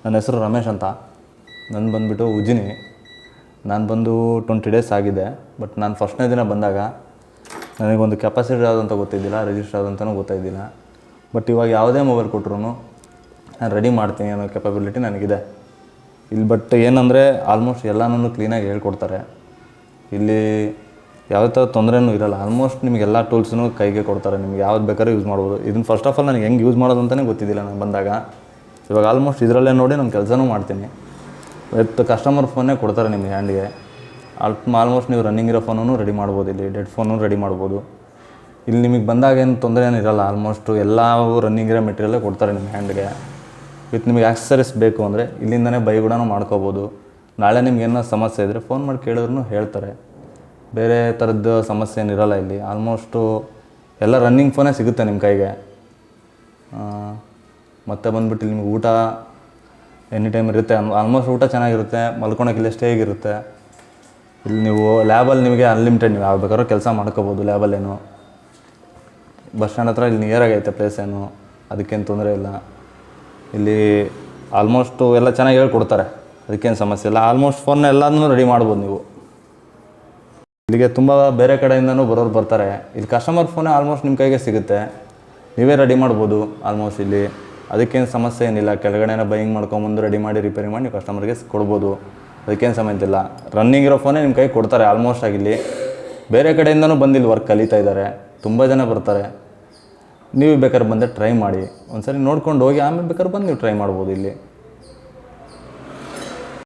ನನ್ನ ಹೆಸರು ರಮೇಶ್ ಅಂತ. ನಾನು ಬಂದುಬಿಟ್ಟು ಉಜ್ಜಿನಿ. ನಾನು ಬಂದು 20 ಡೇಸ್ ಆಗಿದೆ. ಬಟ್ ನಾನು ಫಸ್ಟ್ನೇ ದಿನ ಬಂದಾಗ ನನಗೊಂದು ಕೆಪಾಸಿಟಿ ಯಾವುದಂತ ಗೊತ್ತಿದ್ದಿಲ್ಲ, ರಿಜಿಸ್ಟರ್ ಯಾವುದಂತನೂ ಗೊತ್ತಾಯಿದ್ದಿಲ್ಲ. ಬಟ್ ಇವಾಗ ಯಾವುದೇ ಮೊಬೈಲ್ ಕೊಟ್ಟರು ನಾನು ರೆಡಿ ಮಾಡ್ತೀನಿ ಅನ್ನೋ ಕೆಪಬಿಲಿಟಿ ನನಗಿದೆ ಇಲ್ಲಿ. ಬಟ್ ಏನಂದರೆ ಆಲ್ಮೋಸ್ಟ್ ಎಲ್ಲನೂ ಕ್ಲೀನಾಗಿ ಹೇಳ್ಕೊಡ್ತಾರೆ ಇಲ್ಲಿ. ಯಾವುದೇ ಥರ ತೊಂದರೆನೂ ಇರೋಲ್ಲ. ಆಲ್ಮೋಸ್ಟ್ ನಿಮಗೆಲ್ಲ ಟೂಲ್ಸ್ನೂ ಕೈಗೆ ಕೊಡ್ತಾರೆ. ನಿಮ್ಗೆ ಯಾವ್ದು ಬೇಕಾದ್ರೂ ಯೂಸ್ ಮಾಡ್ಬೋದು. ಇದನ್ನು ಫಸ್ಟ್ ಆಫ್ ಆಲ್ ನನಗೆ ಹೆಂಗೆ ಯೂಸ್ ಮಾಡೋದು ಅಂತಲೇ ಗೊತ್ತಿದ್ದಿಲ್ಲ ನಾನು ಬಂದಾಗ. ಇವಾಗ ಆಲ್ಮೋಸ್ಟ್ ಇದರಲ್ಲೇ ನೋಡಿ ನಾನು ಕೆಲಸನೂ ಮಾಡ್ತೀನಿ. ವಿತ್ ಕಸ್ಟಮರ್ ಫೋನೇ ಕೊಡ್ತಾರೆ ನಿಮಗೆ ಹ್ಯಾಂಡ್ಗೆ. ಆಲ್ಮೋಸ್ಟ್ ನೀವು ರನ್ನಿಂಗ್ ಇರೋ ಫೋನೂ ರೆಡಿ ಮಾಡ್ಬೋದು, ಇಲ್ಲಿ ಡೆಡ್ ಫೋನೂ ರೆಡಿ ಮಾಡ್ಬೋದು. ಇಲ್ಲಿ ನಿಮಗೆ ಬಂದಾಗ ಏನು ತೊಂದರೆ ಏನು ಇರೋಲ್ಲ. ಆಲ್ಮೋಸ್ಟು ಎಲ್ಲವೂ ರನ್ನಿಂಗ್ ಇರೋ ಮೆಟೀರಿಯಲ್ಲೇ ಕೊಡ್ತಾರೆ ನಿಮ್ಮ ಹ್ಯಾಂಡ್ಗೆ. ವಿತ್ ನಿಮಗೆ ಆಕ್ಸಸರೀಸ್ ಬೇಕು ಅಂದರೆ ಇಲ್ಲಿಂದನೇ ಬೈ ಕೂಡ ಮಾಡ್ಕೋಬೋದು. ನಾಳೆ ನಿಮ್ಗೆ ಏನೋ ಸಮಸ್ಯೆ ಇದ್ದರೆ ಫೋನ್ ಮಾಡಿ ಕೇಳಿದ್ರೂ ಹೇಳ್ತಾರೆ. ಬೇರೆ ಥರದ್ದು ಸಮಸ್ಯೆ ಏನಿರಲ್ಲ ಇಲ್ಲಿ. ಆಲ್ಮೋಸ್ಟು ಎಲ್ಲ ರನ್ನಿಂಗ್ ಫೋನೇ ಸಿಗುತ್ತೆ ನಿಮ್ಮ ಕೈಗೆ. ಮತ್ತು ಬಂದುಬಿಟ್ಟು ನಿಮ್ಗೆ ಊಟ ಎನಿ ಟೈಮ್ ಇರುತ್ತೆ. ಆಲ್ಮೋಸ್ಟ್ ಊಟ ಚೆನ್ನಾಗಿರುತ್ತೆ, ಮಲ್ಕೊಳಕ್ಕೆ ಇಲ್ಲೇ ಸ್ಟೇಗಿರುತ್ತೆ. ಇಲ್ಲಿ ನೀವು ಲ್ಯಾಬಲ್ಲಿ ನಿಮಗೆ ಅನ್ಲಿಮಿಟೆಡ್, ನೀವು ಯಾವ ಬೇಕಾದ್ರೂ ಕೆಲಸ ಮಾಡ್ಕೋಬೋದು ಲ್ಯಾಬಲ್ಲೇನು. ಬಸ್ ಸ್ಟ್ಯಾಂಡ್ ಹತ್ರ ಇಲ್ಲಿ ನಿಯರಾಗೈತೆ ಪ್ಲೇಸ್, ಏನು ಅದಕ್ಕೇನು ತೊಂದರೆ ಇಲ್ಲ. ಇಲ್ಲಿ ಆಲ್ಮೋಸ್ಟು ಎಲ್ಲ ಚೆನ್ನಾಗಿ ಹೇಳ್ಕೊಡ್ತಾರೆ, ಅದಕ್ಕೇನು ಸಮಸ್ಯೆ ಇಲ್ಲ. ಆಲ್ಮೋಸ್ಟ್ ಫೋನ್ನ ಎಲ್ಲನೂ ರೆಡಿ ಮಾಡ್ಬೋದು ನೀವು. ಇಲ್ಲಿಗೆ ತುಂಬ ಬೇರೆ ಕಡೆಯಿಂದನೂ ಬರೋರು ಬರ್ತಾರೆ. ಇಲ್ಲಿ ಕಸ್ಟಮರ್ ಫೋನೇ ಆಲ್ಮೋಸ್ಟ್ ನಿಮ್ಮ ಕೈಗೆ ಸಿಗುತ್ತೆ, ನೀವೇ ರೆಡಿ ಮಾಡ್ಬೋದು ಆಲ್ಮೋಸ್ಟ್ ಇಲ್ಲಿ. ಅದಕ್ಕೇನು ಸಮಸ್ಯೆ ಏನಿಲ್ಲ. ಕೆಳಗಡೆನೇ ಬೈಯಿಂಗ್ ಮಾಡ್ಕೊಂಬಂದು ರೆಡಿ ಮಾಡಿ ರಿಪೇರಿ ಮಾಡಿ ನೀವು ಕಸ್ಟಮರ್ಗೆ ಕೊಡ್ಬೋದು. ಅದಕ್ಕೇನು ಸಮಸ್ಯೆ ಇಲ್ಲ. ರನ್ನಿಂಗ್ ಇರೋ ಫೋನೇ ನಿಮ್ಮ ಕೈಗೆ ಕೊಡ್ತಾರೆ ಆಲ್ಮೋಸ್ಟ್ ಆಗಿಲ್ಲಿ. ಬೇರೆ ಕಡೆಯಿಂದನೂ ಬಂದು ಇಲ್ಲಿ ವರ್ಕ್ ಕಲಿತಾ ಇದ್ದಾರೆ, ತುಂಬ ಜನ ಬರ್ತಾರೆ. ನೀವು ಬೇಕಾದ್ರೆ ಬಂದರೆ ಟ್ರೈ ಮಾಡಿ, ಒಂದು ಸರಿ ನೋಡ್ಕೊಂಡು ಹೋಗಿ ಆಮೇಲೆ ಬೇಕಾದ್ರೆ ಬಂದು ನೀವು ಟ್ರೈ ಮಾಡ್ಬೋದು ಇಲ್ಲಿ.